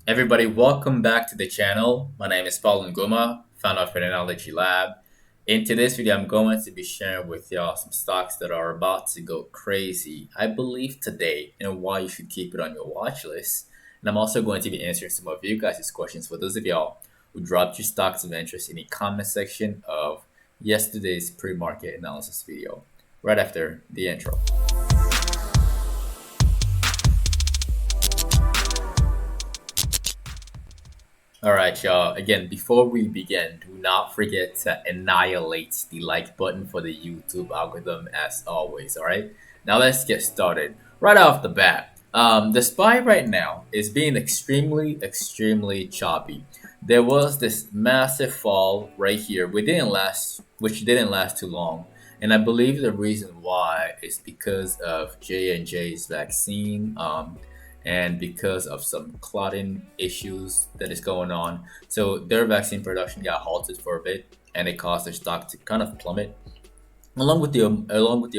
Everybody, welcome back to the channel. My name is Paul Nguma, founder of Phrenology Lab. In today's video, I'm going to be sharing with y'all some stocks that are about to go crazy, I believe today, and why you should keep it on your watch list. And I'm also going to be answering some of you guys' questions for those of y'all who dropped your stocks of interest in the comment section of yesterday's pre-market analysis video, right after the intro. All right, y'all. Again, before we begin, do not forget to annihilate the like button for the YouTube algorithm as always. All right. Now let's get started. Right off the bat, the SPY right now is being extremely choppy. There was this massive fall right here. Which didn't last too long, and I believe the reason why is because of J&J's vaccine. And because of some clotting issues that is going on. So their vaccine production got halted for a bit, and it caused their stock to kind of plummet along with the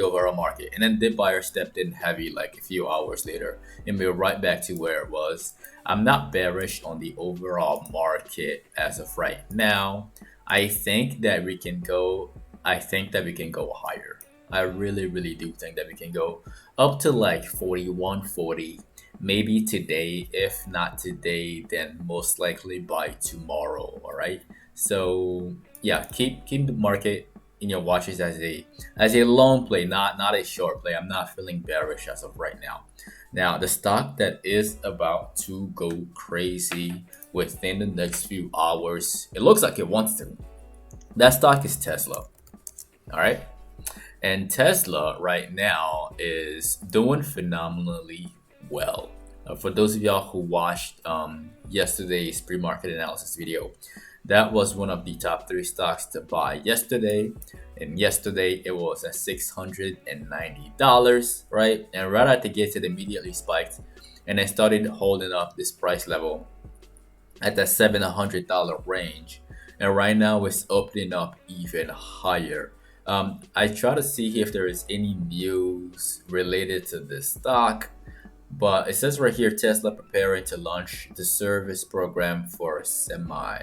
overall market. And then the buyer stepped in heavy like a few hours later, and we are right back to where it was. I'm not bearish on the overall market as of right now. I think that we can go. I think that we can go higher. I really do think that we can go up to like 4140 maybe today. If not today, then most likely by tomorrow. All right. So yeah, keep the market in your watches as a long play, not a short play. I'm not feeling bearish as of right now. Now the stock that is about to go crazy within the next few hours, it looks like it wants to. That stock is Tesla. All right. And Tesla right now is doing phenomenally well. For those of y'all who watched yesterday's pre-market analysis video, that was one of the top three stocks to buy yesterday. And yesterday it was at $690, right? And right at the gates, it immediately spiked and then started holding up this price level at that $700 range. And right now it's opening up even higher. I try to see if there is any news related to this stock, but it says right here Tesla preparing to launch the service program for semi.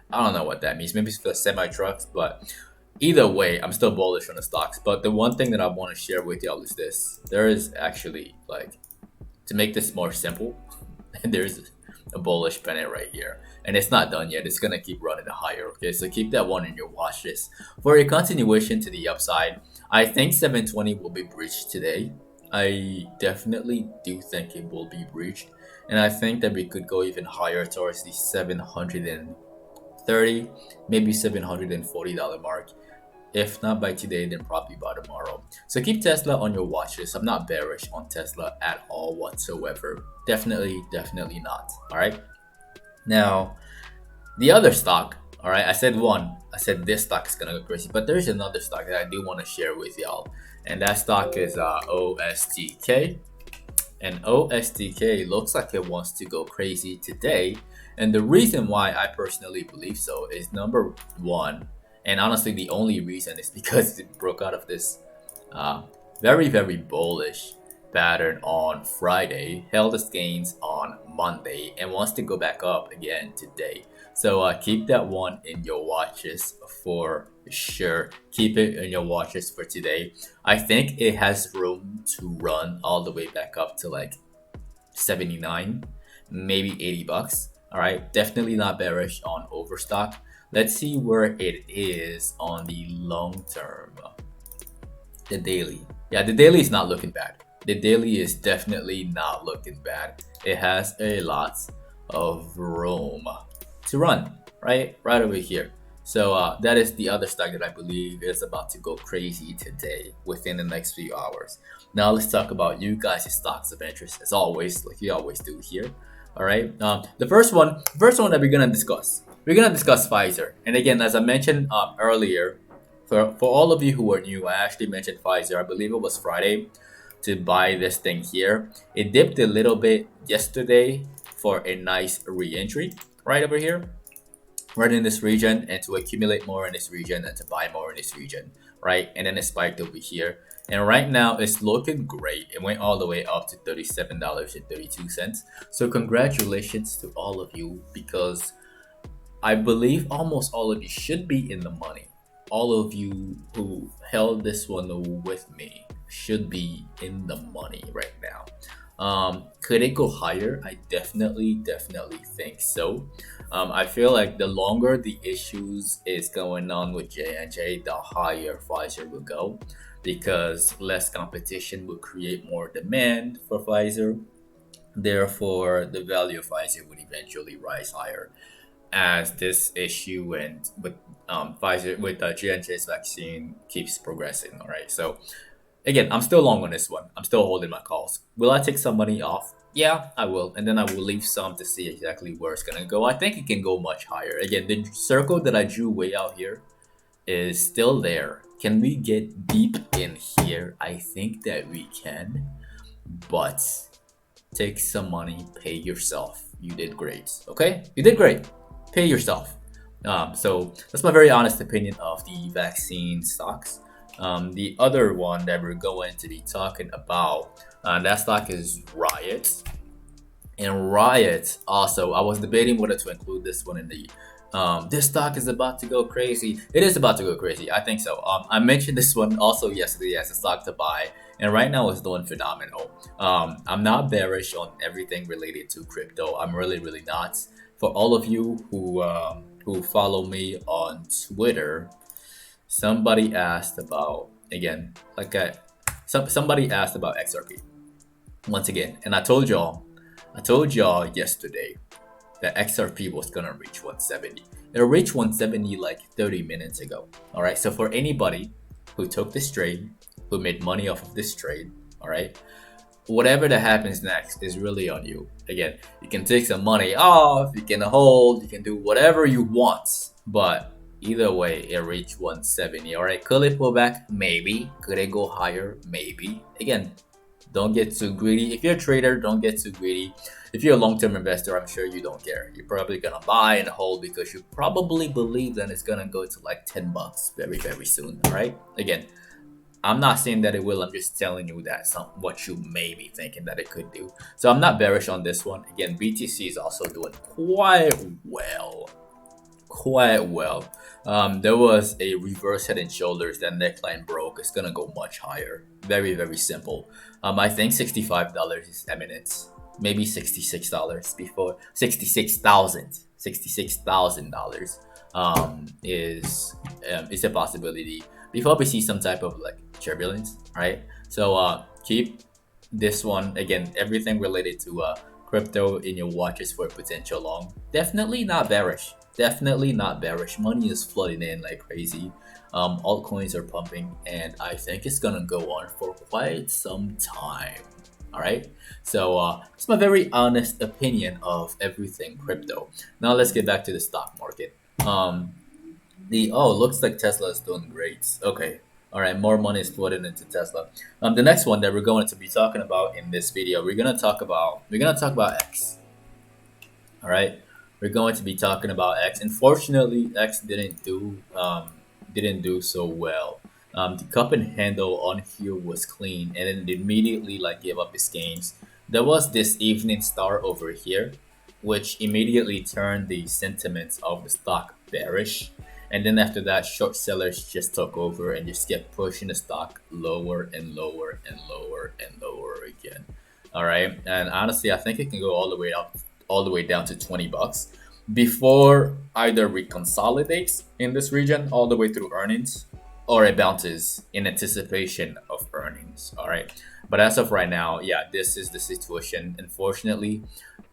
I don't know what that means. Maybe it's for semi trucks, but either way, I'm still bullish on the stocks. But the one thing that I want to share with y'all is this: there is actually like to make this more simple, there's a bullish pennant right here, and it's not done yet. It's gonna keep running higher. Okay, so keep that one in your watch list for a continuation to the upside. I think 720 will be breached today. I definitely do think it will be breached, and I think that we could go even higher towards the 730, maybe $740 mark. If not by today, then probably by tomorrow. So keep Tesla on your watch list. I'm not bearish on Tesla at all whatsoever. Definitely not. All right. Now, the other stock, all right, I said one. I said this stock is gonna go crazy, but there's another stock that I do want to share with y'all, and that stock is OSTK. And OSTK looks like it wants to go crazy today. And the reason why I personally believe so is number one, and honestly the only reason is because it broke out of this uh, very bullish pattern on Friday, held its gains on Monday, and wants to go back up again today. So keep that one in your watches for sure. Keep it in your watches for today. I think it has room to run all the way back up to like 79, maybe $80. All right, definitely not bearish on Overstock. Let's see where it is on the long term. The daily. Yeah, the daily is not looking bad. The daily is definitely not looking bad. It has a lot of room to run, right over here. So that is the other stock that I believe is about to go crazy today within the next few hours. Now let's talk about you guys' stocks of interest, as always, like we always do here. All right. The first one that we're gonna discuss Pfizer. And again, as I mentioned earlier, for all of you who are new, I actually mentioned Pfizer. I believe it was Friday to buy this thing here. It dipped a little bit yesterday for a nice re-entry right over here. right in this region and to accumulate more in this region and to buy more in this region, right? And then it spiked over here. And right now it's looking great. It went all the way up to $37.32. So congratulations to all of you, because I believe almost all of you should be in the money. All of you who held this one with me should be in the money right now. Could it go higher? I definitely think so. I feel like the longer the issues is going on with J&J, the higher Pfizer will go, because less competition will create more demand for Pfizer. Therefore, the value of Pfizer would eventually rise higher as this issue and with Pfizer with the J&J's vaccine keeps progressing. All right, so again, I'm still long on this one. I'm still holding my calls. Will I take some money off? Yeah, I will. And then I will leave some to see exactly where it's going to go. I think it can go much higher. Again, the circle that I drew way out here is still there. Can we get deep in here? I think that we can. But take some money, pay yourself. You did great. Okay? You did great. Pay yourself. So that's my very honest opinion of the vaccine stocks. The other one that we're going to be talking about, that stock is Riot. And Riot also, I was debating whether to include this one in the this stock is about to go crazy. It is about to go crazy. I think so. I mentioned this one also yesterday as a stock to buy, and right now it's doing phenomenal. I'm not bearish on everything related to crypto. I'm really not. For all of you who follow me on Twitter, somebody asked about, again, somebody asked about XRP once again, and I told y'all yesterday that XRP was gonna reach 170. It reached 170 like 30 minutes ago. All right, so for anybody who took this trade, who made money off of this trade, all right, whatever that happens next is really on you. Again, you can take some money off, you can hold, you can do whatever you want, but either way, it reached 170. All right, could it pull back? Maybe. Could it go higher? Maybe. Again, don't get too greedy. If you're a trader, don't get too greedy. If you're a long-term investor, I'm sure you don't care. You're probably gonna buy and hold because you probably believe that it's gonna go to like $10 very soon. All right. Again, I'm not saying that it will. I'm just telling you that what you may be thinking that it could do. So I'm not bearish on this one. Again, BTC is also doing quite well. There was a reverse head and shoulders, that neckline broke. It's gonna go much higher. Very simple. I think $65 is imminent. Maybe $66 before $66,000 is a possibility before we see some type of like turbulence, right? So keep this one, again, everything related to crypto in your watches for potential long. Definitely not bearish. Money is flooding in like crazy. Altcoins are pumping, and I think it's gonna go on for quite some time. All right, so it's my very honest opinion of everything crypto. Now let's get back to the stock market. Looks like Tesla is doing great. Okay, all right, more money is flooding into Tesla. The next one that we're going to be talking about in this video, we're gonna talk about X. All right, we're going to be talking about X. Unfortunately, X didn't do so well. The cup and handle on here was clean, and then it immediately like gave up its gains. There was this evening star over here, which immediately turned the sentiments of the stock bearish. And then after that, short sellers just took over and just kept pushing the stock lower and lower again. All right, and honestly, I think it can go all the way down to $20 before either reconsolidates in this region all the way through earnings, or it bounces in anticipation of earnings. All right, but as of right now, yeah, this is the situation. Unfortunately,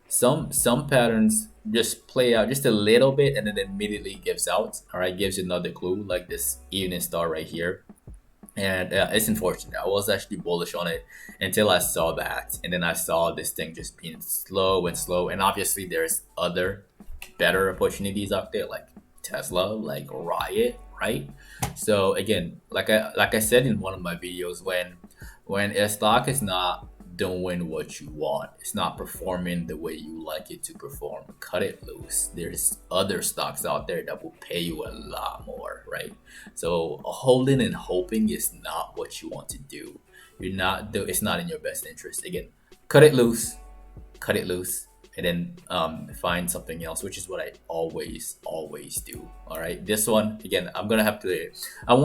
some patterns just play out just a little bit and then immediately gives out. All right, gives you another clue, like this evening star right here. And it's unfortunate. I was actually bullish on it until I saw that, and then I saw this thing just being slow, and obviously there's other better opportunities out there like Tesla, like Riot, right? So again, like I said in one of my videos, when a stock is not doing what you want. It's not performing the way you like it to perform. Cut it loose. There's other stocks out there that will pay you a lot more, right? So holding and hoping is not what you want to do. It's not in your best interest. Again, cut it loose, cut it loose, and then find something else, which is what I always do. All right, this one again, I'm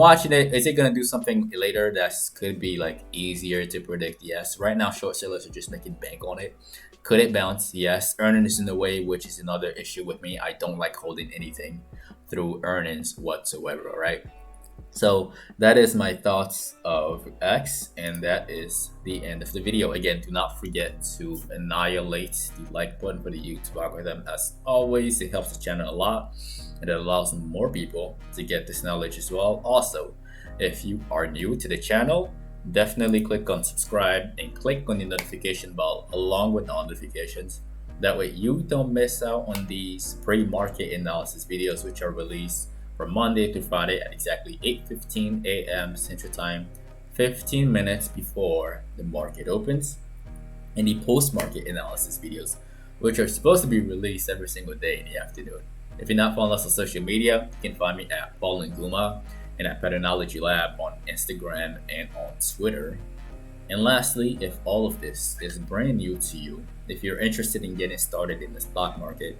watching it. Is it gonna do something later that could be like easier to predict? Yes. Right now, short sellers are just making bank on it. Could it bounce? Yes. Earnings is in the way, which is another issue with me. I don't like holding anything through earnings whatsoever. All right. So that is my thoughts of X, and that is the end of the video. Again, do not forget to annihilate the like button for the YouTube algorithm. As always, it helps the channel a lot, and it allows more people to get this knowledge as well. Also, if you are new to the channel, definitely click on subscribe and click on the notification bell along with the notifications. That way you don't miss out on these pre-market analysis videos, which are released from Monday to Friday at exactly 8:15 a.m. Central Time, 15 minutes before the market opens, and the post-market analysis videos, which are supposed to be released every single day in the afternoon. If you're not following us on social media, you can find me at Paul Nguma and at Patternology Lab on Instagram and on Twitter. And lastly, if all of this is brand new to you, if you're interested in getting started in the stock market,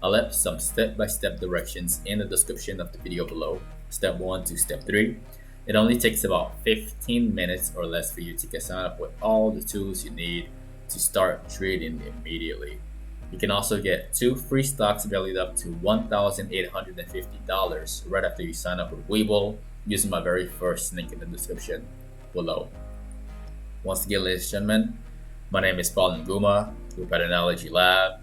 I'll left some step-by-step directions in the description of the video below, step 1 to step 3. It only takes about 15 minutes or less for you to get signed up with all the tools you need to start trading immediately. You can also get 2 free stocks valued up to $1,850 right after you sign up with Webull using my very first link in the description below. Once again, ladies and gentlemen, my name is Paul Nguma with Patternology Lab,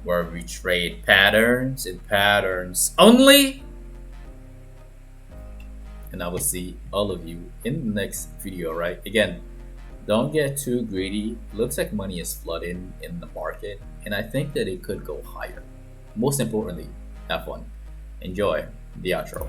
where we trade patterns and patterns only. And I will see all of you in the next video, right? Again, don't get too greedy. Looks like money is flooding in the market, and I think that it could go higher. Most importantly, have fun. Enjoy the outro.